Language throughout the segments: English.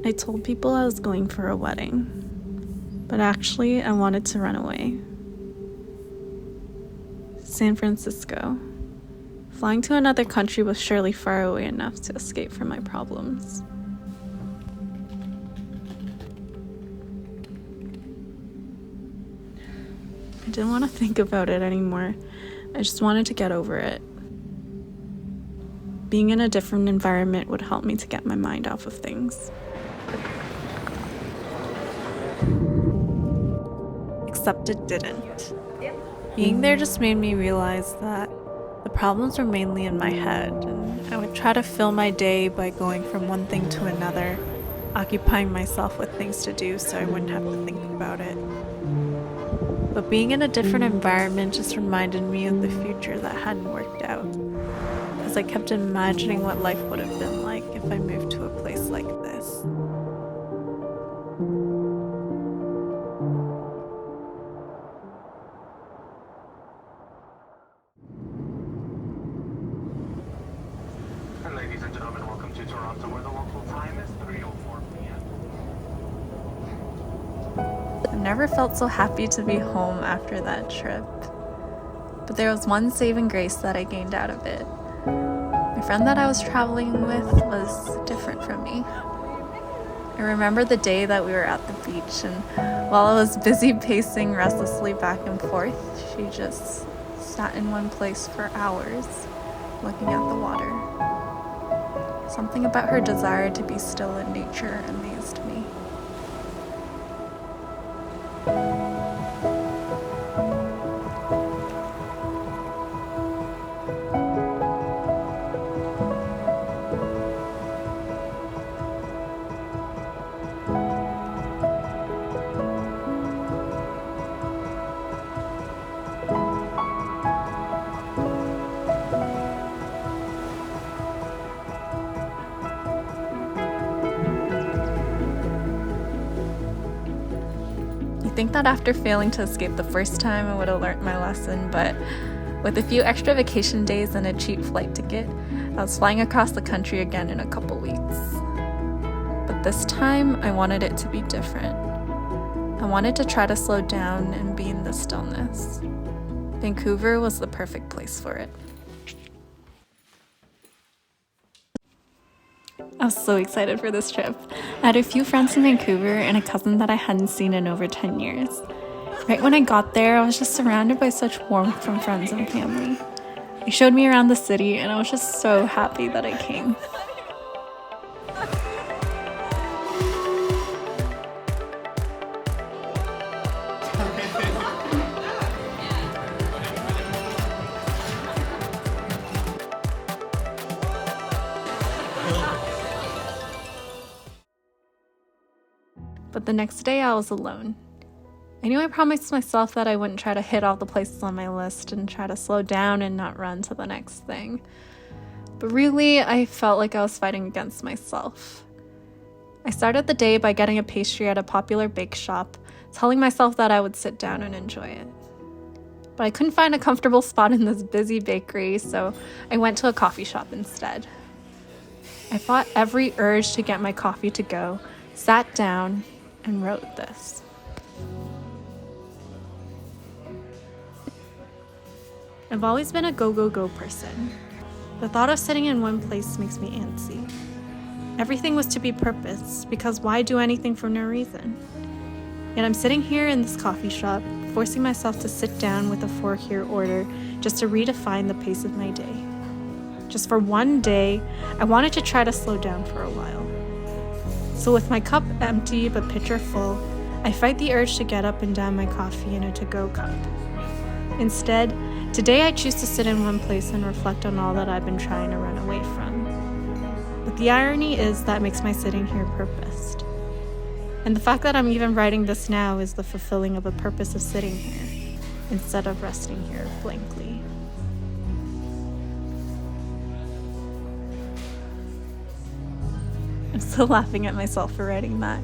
I told people I was going for a wedding, but actually I wanted to run away. San Francisco. Flying to another country was surely far away enough to escape from my problems. I didn't want to think about it anymore. I just wanted to get over it. Being in a different environment would help me to get my mind off of things. Except it didn't. Being there just made me realize that the problems were mainly in my head, and I would try to fill my day by going from one thing to another, occupying myself with things to do so I wouldn't have to think about it. But being in a different environment just reminded me of the future that hadn't worked out, as I kept imagining what life would have been like if I moved to a place like this. Ladies and gentlemen, welcome to Toronto, where the local time is 3:04 p.m. I've never felt so happy to be home after that trip. But there was one saving grace that I gained out of it. My friend that I was traveling with was different from me. I remember the day that we were at the beach, and while I was busy pacing restlessly back and forth, she just sat in one place for hours, looking at the water. Something about her desire to be still in nature amazed me. I think that after failing to escape the first time, I would have learned my lesson, but with a few extra vacation days and a cheap flight ticket, I was flying across the country again in a couple weeks. But this time, I wanted it to be different. I wanted to try to slow down and be in the stillness. Vancouver was the perfect place for it. I was so excited for this trip. I had a few friends in Vancouver and a cousin that I hadn't seen in over 10 years. Right when I got there, I was just surrounded by such warmth from friends and family. They showed me around the city, and I was just so happy that I came. But the next day I was alone. I knew I promised myself that I wouldn't try to hit all the places on my list and try to slow down and not run to the next thing. But really, I felt like I was fighting against myself. I started the day by getting a pastry at a popular bake shop, telling myself that I would sit down and enjoy it. But I couldn't find a comfortable spot in this busy bakery, so I went to a coffee shop instead. I fought every urge to get my coffee to go, sat down, and wrote this. I've always been a go person. The thought of sitting in one place makes me antsy. Everything was to be purposed, because why do anything for no reason? Yet I'm sitting here in this coffee shop, forcing myself to sit down with a for-here order just to redefine the pace of my day. Just for one day, I wanted to try to slow down for a while. So with my cup empty but pitcher full, I fight the urge to get up and down my coffee in a to-go cup. Instead, today I choose to sit in one place and reflect on all that I've been trying to run away from. But the irony is that makes my sitting here purposed. And the fact that I'm even writing this now is the fulfilling of a purpose of sitting here, instead of resting here blankly. I'm still laughing at myself for writing that.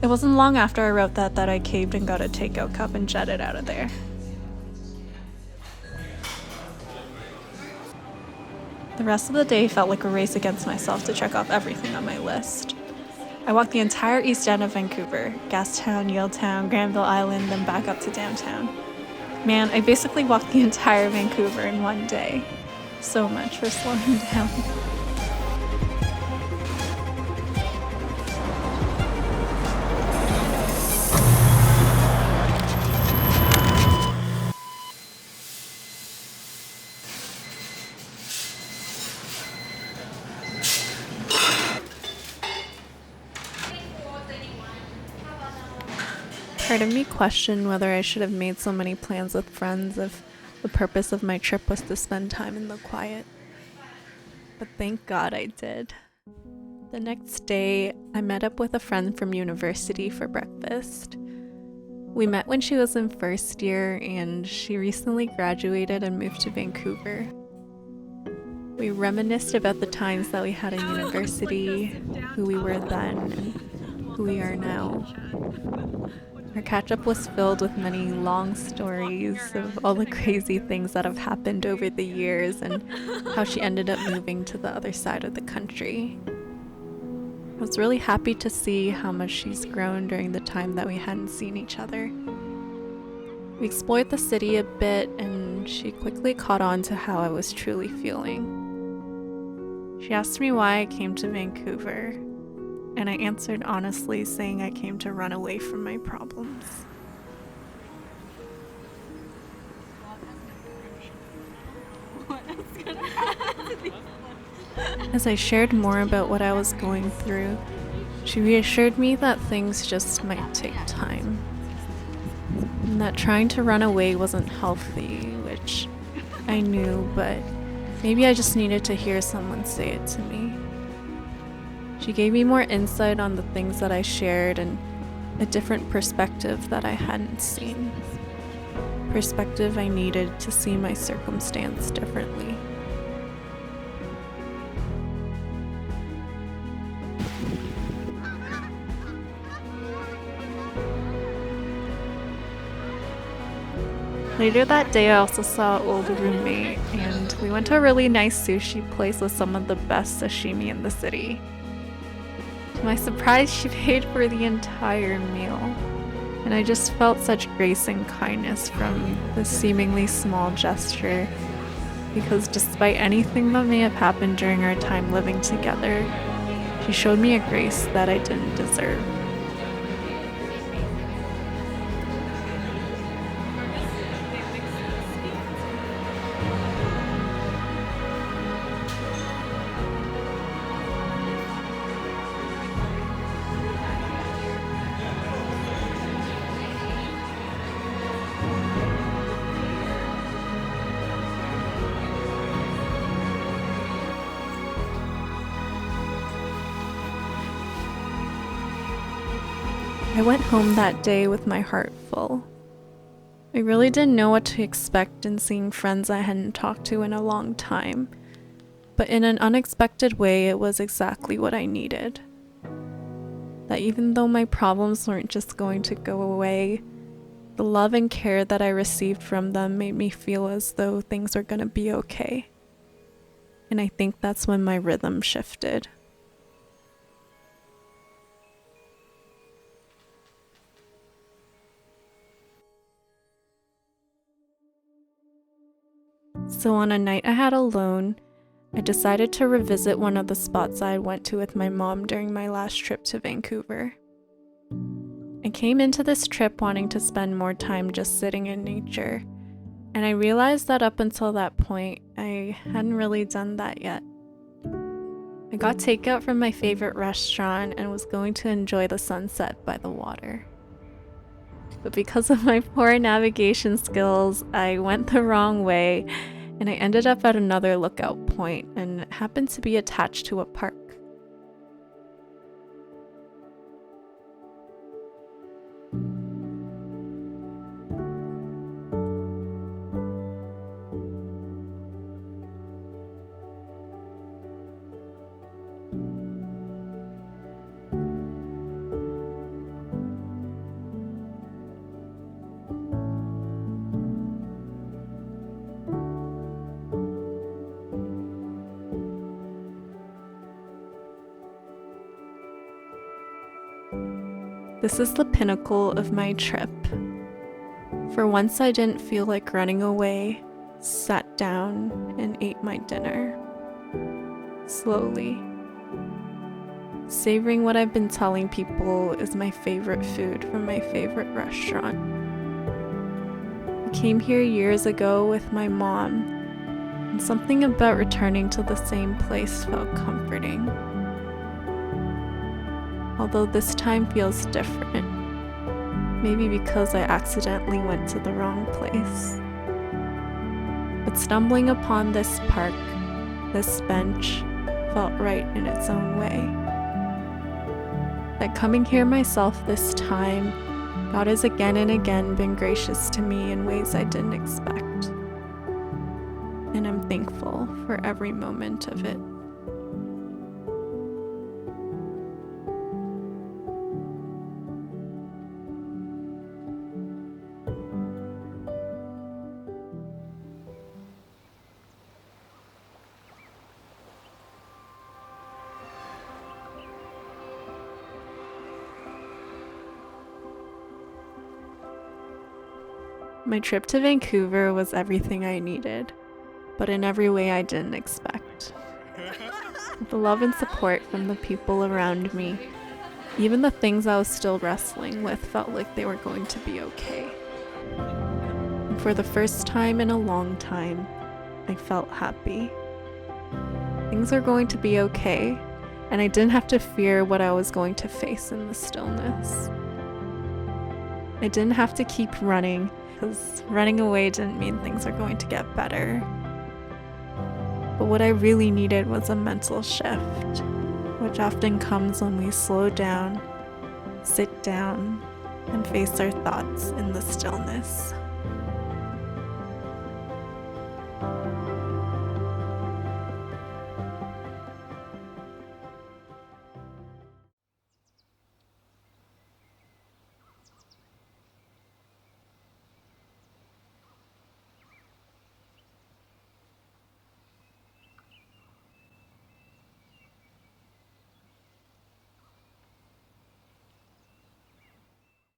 It wasn't long after I wrote that I caved and got a takeout cup and jetted out of there. The rest of the day felt like a race against myself to check off everything on my list. I walked the entire east end of Vancouver, Gastown, Yaletown, Granville Island, then back up to downtown. Man, I basically walked the entire Vancouver in one day. So much for slowing down. Part of me questioned whether I should have made so many plans with friends if the purpose of my trip was to spend time in the quiet. But thank God I did. The next day, I met up with a friend from university for breakfast. We met when she was in first year and she recently graduated and moved to Vancouver. We reminisced about the times that we had in university, who we were then, and who we are now. Our catch-up was filled with many long stories of all the crazy things that have happened over the years and how she ended up moving to the other side of the country. I was really happy to see how much she's grown during the time that we hadn't seen each other. We explored the city a bit and she quickly caught on to how I was truly feeling. She asked me why I came to Vancouver, and I answered honestly, saying I came to run away from my problems. As I shared more about what I was going through, she reassured me that things just might take time, and that trying to run away wasn't healthy, which I knew, but maybe I just needed to hear someone say it to me. She gave me more insight on the things that I shared and a different perspective that I hadn't seen. Perspective I needed to see my circumstance differently. Later that day, I also saw an old roommate, and we went to a really nice sushi place with some of the best sashimi in the city. To my surprise, she paid for the entire meal, and I just felt such grace and kindness from this seemingly small gesture, because despite anything that may have happened during our time living together, she showed me a grace that I didn't deserve. I went home that day with my heart full. I really didn't know what to expect in seeing friends I hadn't talked to in a long time, but in an unexpected way, it was exactly what I needed. That even though my problems weren't just going to go away, the love and care that I received from them made me feel as though things were going to be okay. And I think that's when my rhythm shifted. So on a night I had alone, I decided to revisit one of the spots I went to with my mom during my last trip to Vancouver. I came into this trip wanting to spend more time just sitting in nature, and I realized that up until that point, I hadn't really done that yet. I got takeout from my favorite restaurant and was going to enjoy the sunset by the water. But because of my poor navigation skills, I went the wrong way, and I ended up at another lookout point, and it happened to be attached to a park. This is the pinnacle of my trip. For once, I didn't feel like running away, sat down, and ate my dinner. Slowly. Savoring what I've been telling people is my favorite food from my favorite restaurant. I came here years ago with my mom, and something about returning to the same place felt comforting. Although this time feels different, maybe because I accidentally went to the wrong place. But stumbling upon this park, this bench, felt right in its own way. That coming here myself this time, God has again and again been gracious to me in ways I didn't expect. And I'm thankful for every moment of it. My trip to Vancouver was everything I needed, but in every way I didn't expect. The love and support from the people around me, even the things I was still wrestling with, felt like they were going to be okay. And for the first time in a long time, I felt happy. Things are going to be okay, and I didn't have to fear what I was going to face in the stillness. I didn't have to keep running, because running away didn't mean things are going to get better. But what I really needed was a mental shift, which often comes when we slow down, sit down, and face our thoughts in the stillness.